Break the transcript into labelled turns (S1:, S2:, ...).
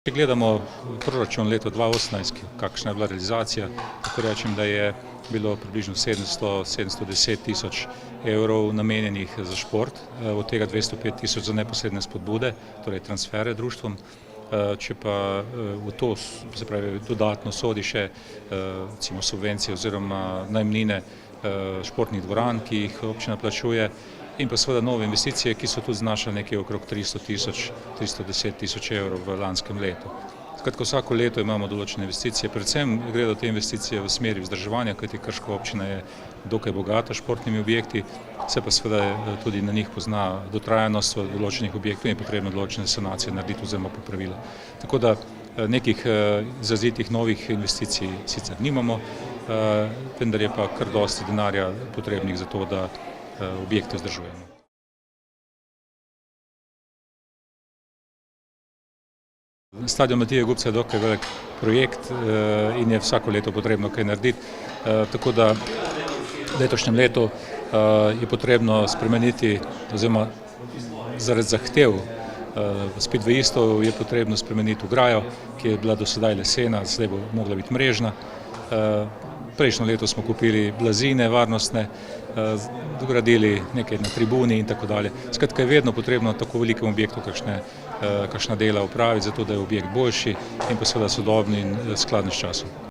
S1: Če gledamo proračun leto 2018, kakšna je bila realizacija, lahko rečem, da je bilo približno 710 tisoč evrov namenjenih za šport, od tega 205 tisoč za neposredne spodbude, torej transfere društvom. Če pa v to, se pravi, dodatno sodi še recimo subvencije oziroma najemnine športnih dvoran, ki jih občina plačuje, in pa seveda nove investicije, ki so tudi znašale nekje okrog 310 tisoč evrov v lanskem letu. Skratka, vsako leto imamo določene investicije, predvsem gredo te investicije v smeri vzdrževanja, kajti Krška občina je dokaj bogata s športnimi objekti, se pa seveda tudi na njih pozna dotrajanost v določenih objektov in je potrebno določene sanacije narediti oziroma popravila. Tako da nekih izrazitih novih investicij sicer nimamo, vendar je pa kar dosti denarja potrebnih za to, da objekte vzdržujemo. Stadion Matije Gubca je dokaj velik projekt in je vsako leto potrebno kaj narediti, tako da v letošnjem letu je potrebno spremeniti oziroma zaradi zahtev spidvejistov je potrebno spremeniti ograjo, ki je bila do sedaj lesena, zdaj bo mogla biti mrežna. Prejšnjo leto smo kupili blazine varnostne, dogradili nekaj na tribuni in tako dalje. Skratka, je vedno potrebno tako velikem objektu kakšna dela opraviti, zato da je objekt boljši in pa seveda sodobni in skladen s časom.